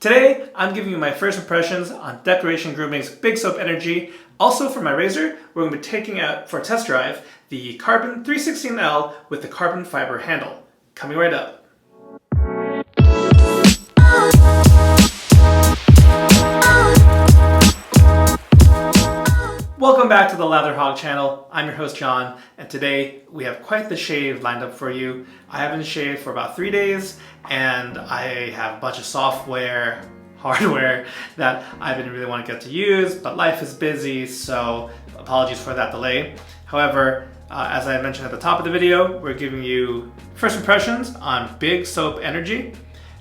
Today, I'm giving you my first impressions on Decoration Grooming's Big Soap Energy. Also for my razor, we're going to be taking out for a test drive the Carbon 316L with the carbon fiber handle. Coming right up. Welcome back to the Lather Hog channel. I'm your host John, and today we have quite the shave lined up for you. I haven't shaved for about 3 days, and I have a bunch of software, hardware that I didn't really want to get to use, but life is busy, so apologies for that delay. However, as I mentioned at the top of the video, we're giving you first impressions on Big Soap Energy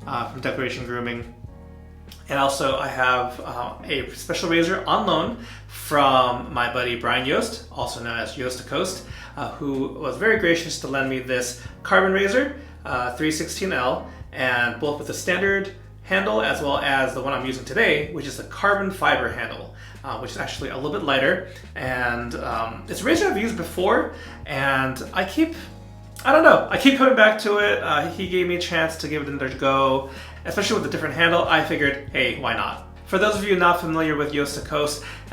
from Decoration Grooming. And also I have a special razor on loan from my buddy Brian Yost, also known as Yost who was very gracious to lend me this carbon razor, 316L, and both with the standard handle as well as the one I'm using today, which is the carbon fiber handle, which is actually a little bit lighter. And it's a razor I've used before, and I keep coming back to it. He gave me a chance to give it another go, especially with a different handle. I figured, hey, why not? For those of you not familiar with Yost,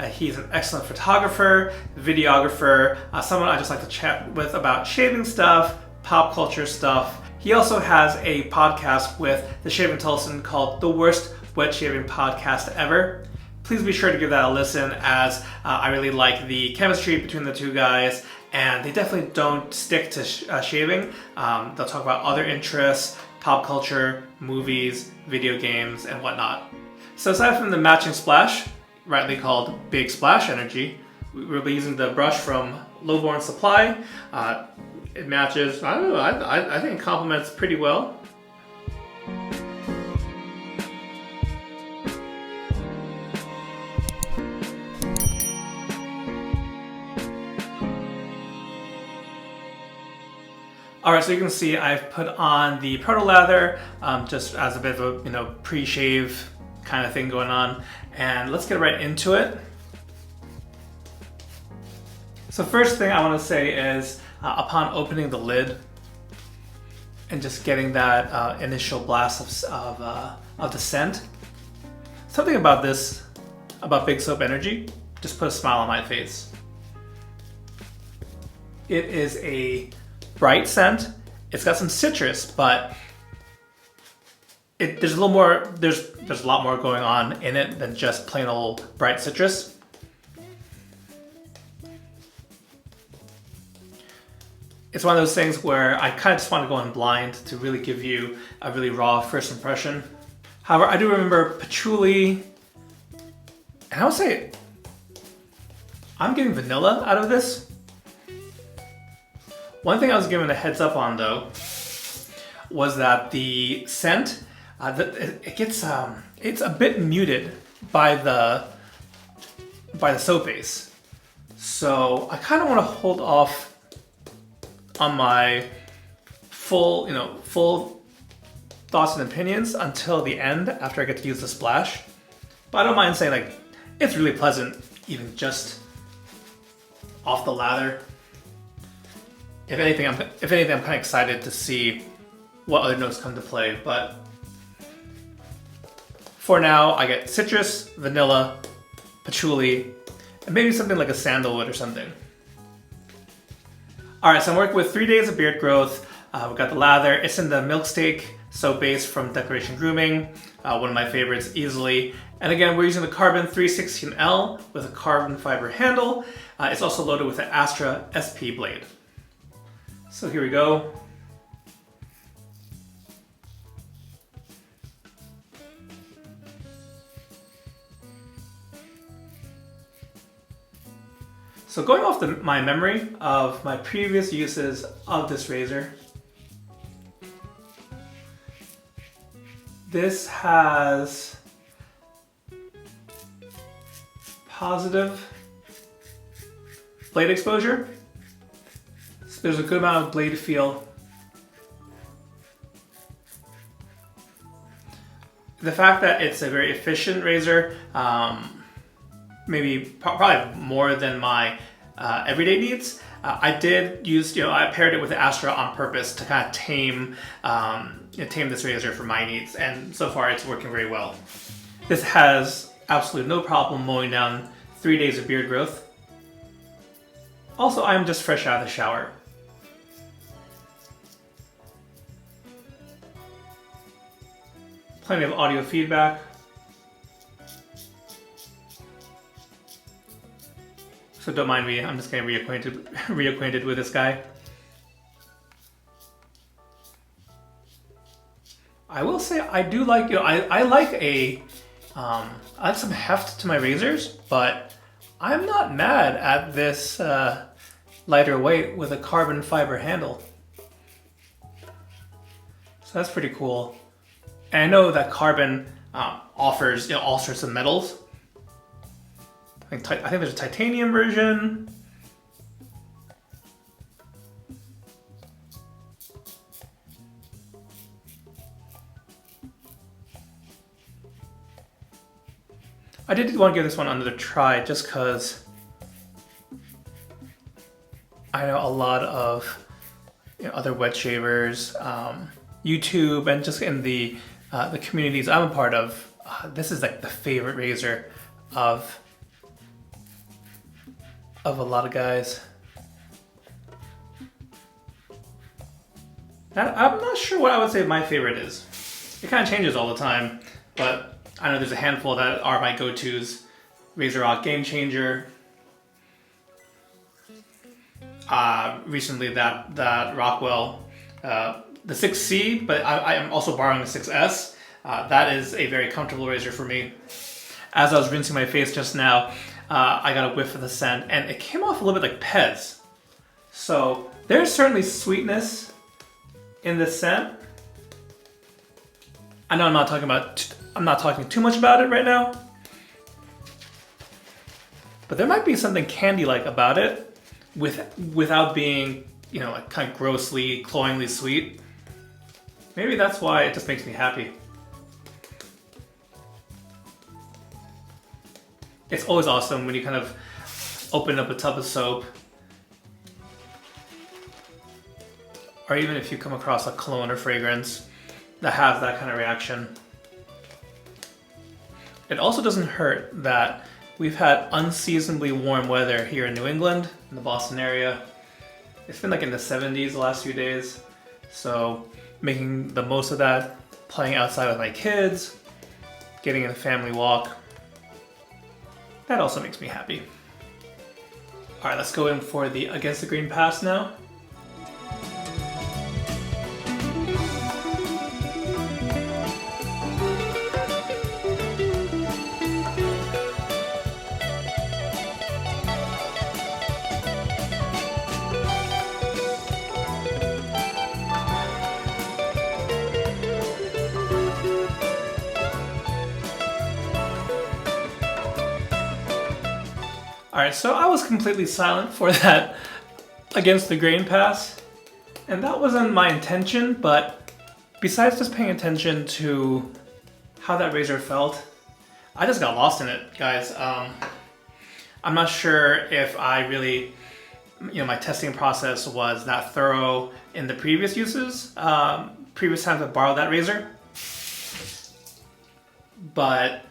he's an excellent photographer, videographer, someone I just like to chat with about shaving stuff, pop culture stuff. He also has a podcast with the Shaving Tulsin called The Worst Wet Shaving Podcast Ever. Please be sure to give that a listen, as I really like the chemistry between the two guys, and they definitely don't stick to shaving. They'll talk about other interests, pop culture, movies, video games, and whatnot. So aside from the matching splash, rightly called Big Splash Energy, we'll be using the brush from Lowborn Supply. It matches, I don't know, I think it complements pretty well. Alright, so you can see I've put on the proto lather just as a bit of a pre-shave kind of thing going on, and let's get right into it. So first thing I want to say is upon opening the lid and just getting that initial blast of the scent, something about Big Soap Energy just put a smile on my face. It is a bright scent. It's got some citrus, but there's a lot more going on in it than just plain old bright citrus. It's one of those things where I kind of just want to go in blind to really give you a really raw first impression. However, I do remember patchouli, and I would say I'm getting vanilla out of this. One thing I was given a heads up on though was that the scent, it's a bit muted by the soap base. So I kind of want to hold off on my full thoughts and opinions until the end after I get to use the splash. But I don't mind saying it's really pleasant even just off the lather. If anything, I'm kind of excited to see what other notes come to play, but for now, I get citrus, vanilla, patchouli, and maybe something like a sandalwood or something. Alright, so I'm working with 3 days of beard growth. We've got the lather. It's in the Milk Steak soap base from Decoration Grooming, one of my favorites easily. And again, we're using the Carbon 316L with a carbon fiber handle. It's also loaded with an Astra SP blade. So here we go. So going off my memory of my previous uses of this razor, this has positive blade exposure. So there's a good amount of blade feel. The fact that it's a very efficient razor, probably more than my everyday needs. I did use, I paired it with the Astra on purpose to kind of tame this razor for my needs, and so far it's working very well. This has absolutely no problem mowing down 3 days of beard growth. Also, I'm just fresh out of the shower. Plenty of audio feedback. So don't mind me, I'm just getting reacquainted with this guy. I will say I do like, I like some heft to my razors, but I'm not mad at this lighter weight with a carbon fiber handle. So that's pretty cool. And I know that carbon offers all sorts of metals. I think there's a titanium version. I did want to give this one another try just because I know a lot of other wet shavers, YouTube, and just in the communities I'm a part of, this is like the favorite razor of a lot of guys. I'm not sure what I would say my favorite is. It kind of changes all the time, but I know there's a handful that are my go-tos. RazorRock Game Changer. Recently that Rockwell, the 6C, but I am also borrowing the 6S. That is a very comfortable razor for me. As I was rinsing my face just now, I got a whiff of the scent, and it came off a little bit like Pez. So there's certainly sweetness in this scent. I know I'm not talking too much about it right now, but there might be something candy-like about it, without being, like kind of grossly, cloyingly sweet. Maybe that's why it just makes me happy. It's always awesome when you kind of open up a tub of soap, or even if you come across a cologne or fragrance that has that kind of reaction. It also doesn't hurt that we've had unseasonably warm weather here in New England, in the Boston area. It's been like in the 70s the last few days, so making the most of that, playing outside with my kids, getting a family walk. That also makes me happy. All right, let's go in for the Against the Grain pass now. Alright, so I was completely silent for that Against the Grain pass, and that wasn't my intention, but besides just paying attention to how that razor felt, I just got lost in it, guys. I'm not sure if I really, my testing process was that thorough in the previous uses, previous times I borrowed that razor, but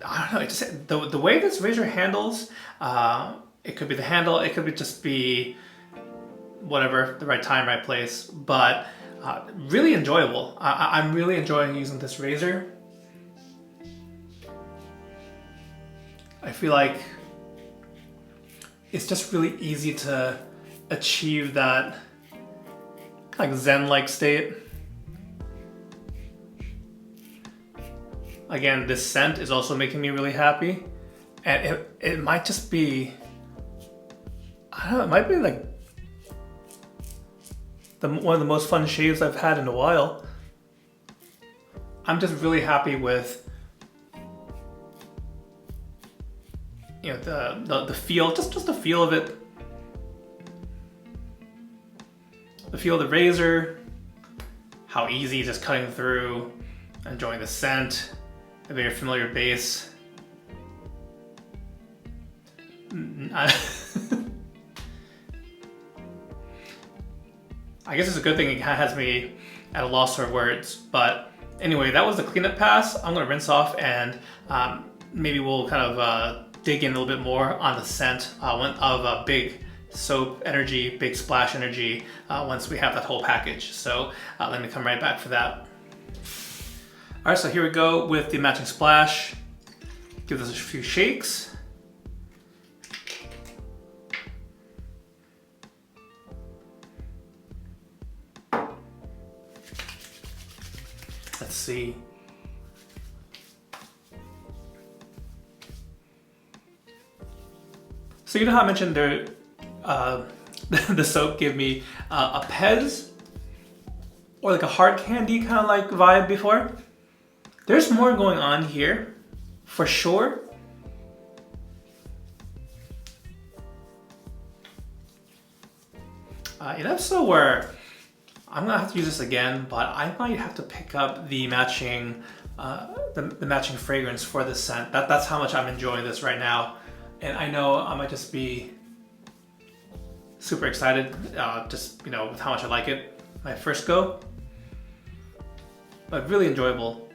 I don't know, it just, the way this razor handles, it could be the handle, it could just be whatever, the right time, right place, but really enjoyable. I'm really enjoying using this razor. I feel like it's just really easy to achieve that kind of zen-like state. Again, this scent is also making me really happy, and it might just be, I don't know, it might be like one of the most fun shaves I've had in a while. I'm just really happy with the feel, just the feel of it, the feel of the razor, how easy just cutting through, enjoying the scent. A very familiar base. I guess it's a good thing it kind of has me at a loss for words. But anyway, that was the cleanup pass. I'm gonna rinse off and maybe we'll kind of dig in a little bit more on the scent of Big Soap Energy, Big Splash Energy once we have that whole package. So let me come right back for that. All right, so here we go with the matching splash. Give this a few shakes. Let's see. So you know how I mentioned there, the soap gave me a Pez or like a hard candy kind of like vibe before? There's more going on here, for sure. So where I'm gonna have to use this again, but I might have to pick up the matching the matching fragrance for this scent. That's how much I'm enjoying this right now, and I know I might just be super excited, just with how much I like it. My first go, but really enjoyable.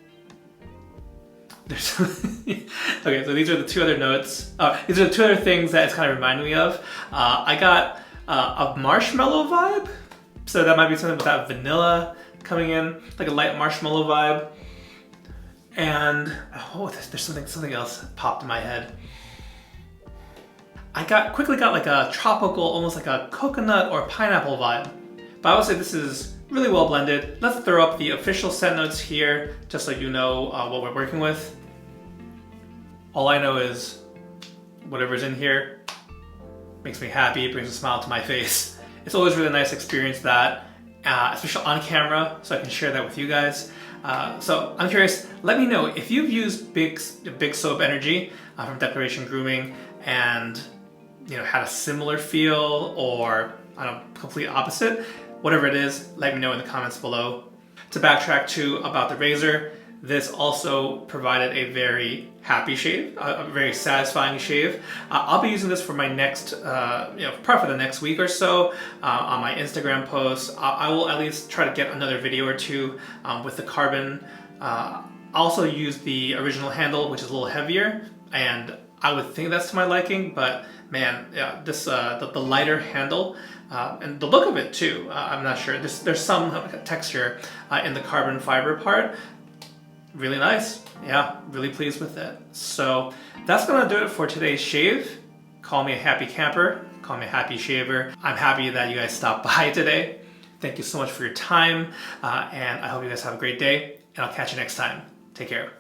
There's okay, so these are the two other notes. These are the two other things that it's kind of reminding me of. I got a marshmallow vibe, so that might be something with that vanilla coming in, like a light marshmallow vibe. And there's something else popped in my head. I quickly got like a tropical, almost like a coconut or pineapple vibe. But I would say this is really well blended. Let's throw up the official scent notes here, just so you know what we're working with. All I know is whatever's in here makes me happy, brings a smile to my face. It's always really nice to experience that, especially on camera, so I can share that with you guys. So I'm curious, let me know if you've used Big Soap Energy from Declaration Grooming and had a similar feel or complete opposite. Whatever it is, let me know in the comments below. To backtrack to about the razor, this also provided a very happy shave, a very satisfying shave. I'll be using this for my next, probably for the next week or so on my Instagram posts. I will at least try to get another video or two with the carbon. I also use the original handle, which is a little heavier, and I would think that's to my liking, but man, yeah, this the lighter handle and the look of it too. I'm not sure. There's some texture in the carbon fiber part. Really nice. Yeah, really pleased with it. So that's gonna do it for today's shave. Call me a happy camper. Call me a happy shaver. I'm happy that you guys stopped by today. Thank you so much for your time, and I hope you guys have a great day. And I'll catch you next time. Take care.